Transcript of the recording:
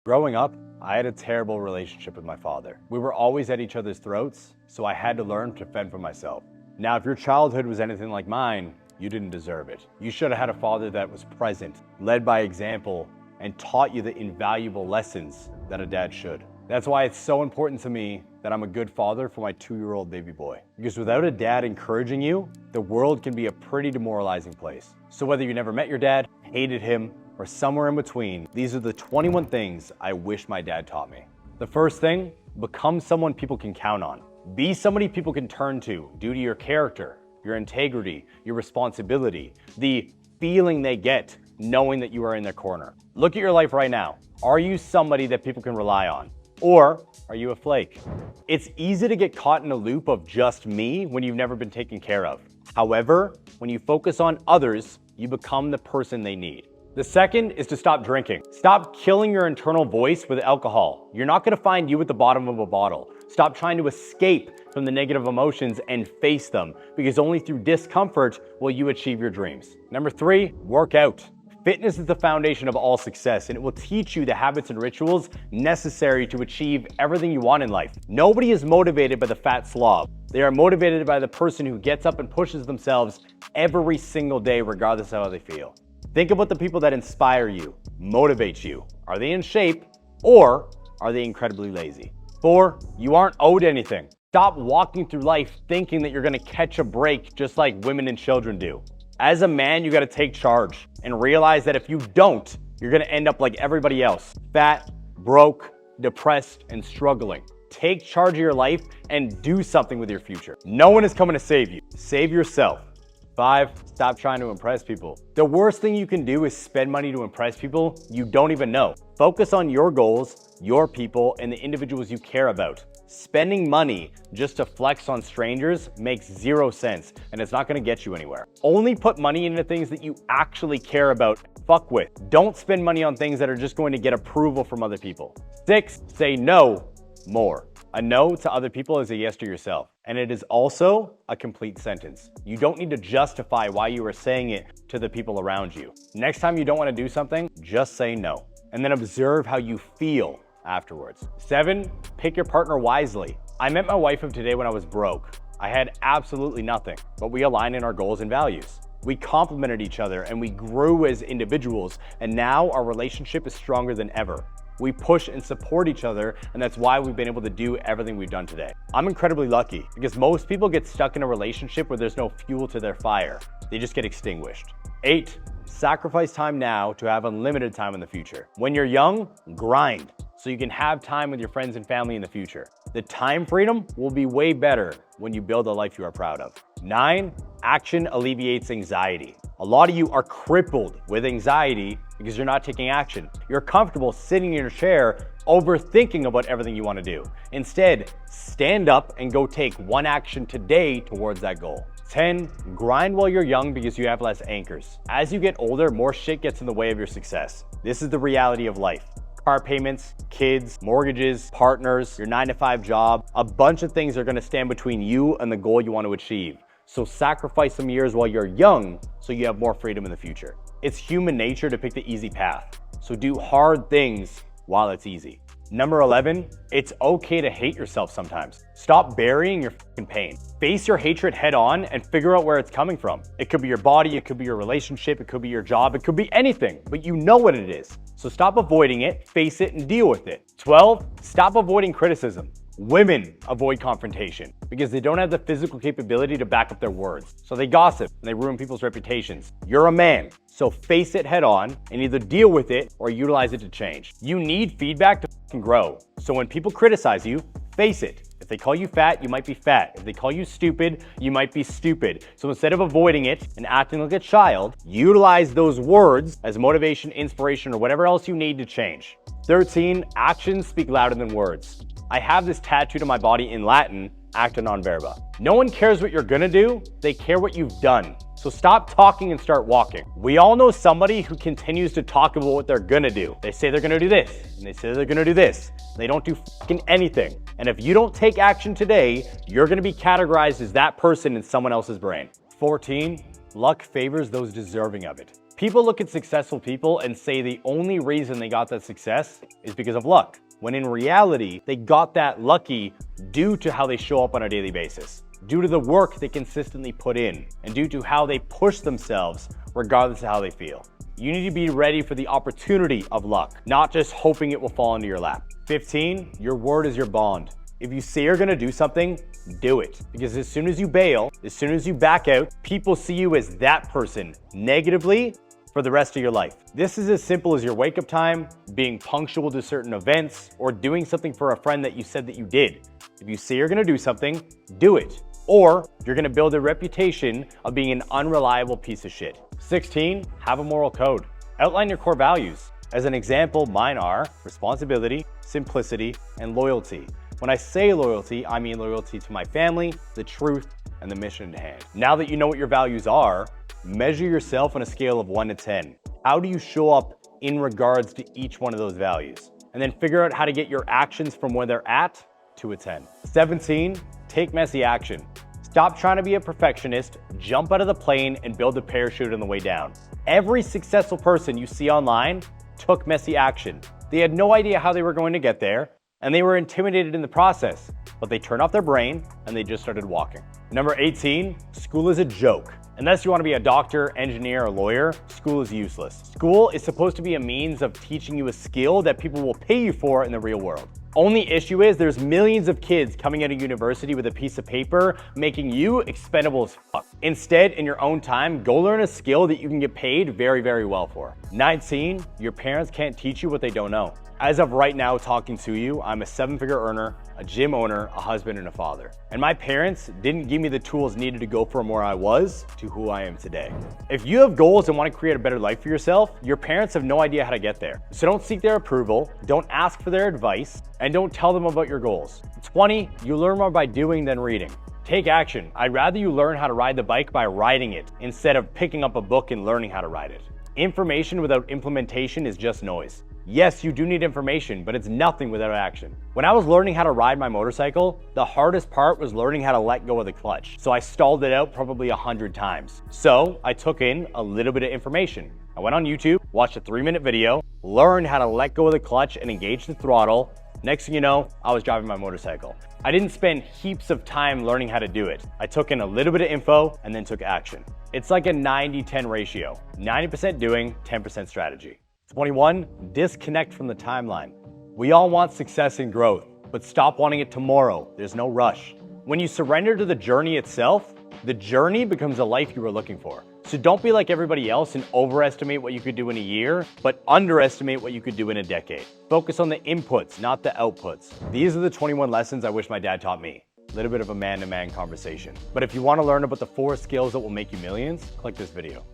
Growing up, I had a terrible relationship with my father. We were always at each other's throats, so I had to learn to fend for myself. Now, if your childhood was anything like mine, you didn't deserve it. You should have had a father that was present, led by example, and taught you the invaluable lessons that a dad should. That's why it's so important to me that I'm a good father for my 2-year-old baby boy. Because without a dad encouraging you, the world can be a pretty demoralizing place. So whether you never met your dad, hated him, or somewhere in between, these are the 21 things I wish my dad taught me. The first thing, become someone people can count on. Be somebody people can turn to due to your character, your integrity, your responsibility, the feeling they get knowing that you are in their corner. Look at your life right now. Are you somebody that people can rely on? Or are you a flake? It's easy to get caught in a loop of just me when you've never been taken care of. However, when you focus on others, you become the person they need. The second is to stop drinking. Stop killing your internal voice with alcohol. You're not gonna find you at the bottom of a bottle. Stop trying to escape from the negative emotions and face them, because only through discomfort will you achieve your dreams. Number 3, work out. Fitness is the foundation of all success, and it will teach you the habits and rituals necessary to achieve everything you want in life. Nobody is motivated by the fat slob. They are motivated by the person who gets up and pushes themselves every single day, regardless of how they feel. Think about the people that inspire you, motivate you. Are they in shape, or are they incredibly lazy? 4, you aren't owed anything. Stop walking through life thinking that you're gonna catch a break just like women and children do. As a man, you gotta take charge and realize that if you don't, you're gonna end up like everybody else. Fat, broke, depressed, and struggling. Take charge of your life and do something with your future. No one is coming to save you. Save yourself. 5, stop trying to impress people. The worst thing you can do is spend money to impress people you don't even know. Focus on your goals, your people, and the individuals you care about. Spending money just to flex on strangers makes 0 sense, and it's not gonna get you anywhere. Only put money into things that you actually care about. Fuck with. Don't spend money on things that are just going to get approval from other people. 6, say no more. A no to other people is a yes to yourself. And it is also a complete sentence. You don't need to justify why you are saying it to the people around you. Next time you don't want to do something, just say no. And then observe how you feel afterwards. 7, pick your partner wisely. I met my wife of today when I was broke. I had absolutely nothing, but we aligned in our goals and values. We complemented each other and we grew as individuals, and now our relationship is stronger than ever. We push and support each other, and that's why we've been able to do everything we've done today. I'm incredibly lucky because most people get stuck in a relationship where there's no fuel to their fire. They just get extinguished. 8, sacrifice time now to have unlimited time in the future. When you're young, grind so you can have time with your friends and family in the future. The time freedom will be way better when you build a life you are proud of. 9, action alleviates anxiety. A lot of you are crippled with anxiety because you're not taking action. You're comfortable sitting in your chair, overthinking about everything you want to do. Instead, stand up and go take one action today towards that goal. 10, grind while you're young because you have less anchors. As you get older, more shit gets in the way of your success. This is the reality of life. Car payments, kids, mortgages, partners, your 9-to-5 job, a bunch of things are gonna stand between you and the goal you want to achieve. So sacrifice some years while you're young so you have more freedom in the future. It's human nature to pick the easy path. So do hard things while it's easy. Number 11, it's okay to hate yourself sometimes. Stop burying your fucking pain. Face your hatred head on and figure out where it's coming from. It could be your body, it could be your relationship, it could be your job, it could be anything, but you know what it is. So stop avoiding it, face it, and deal with it. 12, stop avoiding criticism. Women avoid confrontation because they don't have the physical capability to back up their words. So they gossip and they ruin people's reputations. You're a man, so face it head on and either deal with it or utilize it to change. You need feedback to grow. So when people criticize you, face it. If they call you fat, you might be fat. If they call you stupid, you might be stupid. So instead of avoiding it and acting like a child, utilize those words as motivation, inspiration, or whatever else you need to change. 13, actions speak louder than words. I have this tattooed on my body in Latin, acta non verba. No one cares what you're gonna do, they care what you've done. So stop talking and start walking. We all know somebody who continues to talk about what they're gonna do. They say they're gonna do this, and they say they're gonna do this. They don't do fucking anything. And if you don't take action today, you're gonna be categorized as that person in someone else's brain. 14, luck favors those deserving of it. People look at successful people and say the only reason they got that success is because of luck, when in reality, they got that lucky due to how they show up on a daily basis, due to the work they consistently put in, and due to how they push themselves regardless of how they feel. You need to be ready for the opportunity of luck, not just hoping it will fall into your lap. 15, your word is your bond. If you say you're gonna do something, do it. Because as soon as you bail, as soon as you back out, people see you as that person negatively for the rest of your life. This is as simple as your wake up time, being punctual to certain events, or doing something for a friend that you said that you did. If you say you're gonna do something, do it. Or you're gonna build a reputation of being an unreliable piece of shit. 16, have a moral code. Outline your core values. As an example, mine are responsibility, simplicity, and loyalty. When I say loyalty, I mean loyalty to my family, the truth, and the mission at hand. Now that you know what your values are, measure yourself on a scale of 1 to 10. How do you show up in regards to each one of those values? And then figure out how to get your actions from where they're at to a 10. 17, take messy action. Stop trying to be a perfectionist, jump out of the plane, and build a parachute on the way down. Every successful person you see online took messy action. They had no idea how they were going to get there, and they were intimidated in the process, but they turned off their brain and they just started walking. Number 18, school is a joke. Unless you want to be a doctor, engineer, or lawyer, school is useless. School is supposed to be a means of teaching you a skill that people will pay you for in the real world. Only issue is there's millions of kids coming out of university with a piece of paper making you expendable as fuck. Instead, in your own time, go learn a skill that you can get paid very, very well for. 19, your parents can't teach you what they don't know. As of right now talking to you, I'm a 7-figure earner, a gym owner, a husband, and a father. And my parents didn't give me the tools needed to go from where I was to who I am today. If you have goals and want to create a better life for yourself, your parents have no idea how to get there. So don't seek their approval, don't ask for their advice, and don't tell them about your goals. 20, you learn more by doing than reading. Take action. I'd rather you learn how to ride the bike by riding it instead of picking up a book and learning how to ride it. Information without implementation is just noise. Yes, you do need information, but it's nothing without action. When I was learning how to ride my motorcycle, the hardest part was learning how to let go of the clutch. So I stalled it out probably 100 times. So I took in a little bit of information. I went on YouTube, watched a 3-minute video, learned how to let go of the clutch and engage the throttle. Next thing you know, I was driving my motorcycle. I didn't spend heaps of time learning how to do it. I took in a little bit of info and then took action. It's like a 90-10 ratio. 90% doing, 10% strategy. 21, disconnect from the timeline. We all want success and growth, but stop wanting it tomorrow. There's no rush. When you surrender to the journey itself, the journey becomes the life you were looking for. So don't be like everybody else and overestimate what you could do in a year, but underestimate what you could do in a decade. Focus on the inputs, not the outputs. These are the 21 lessons I wish my dad taught me. A little bit of a man-to-man conversation. But if you want to learn about the 4 skills that will make you millions, click this video.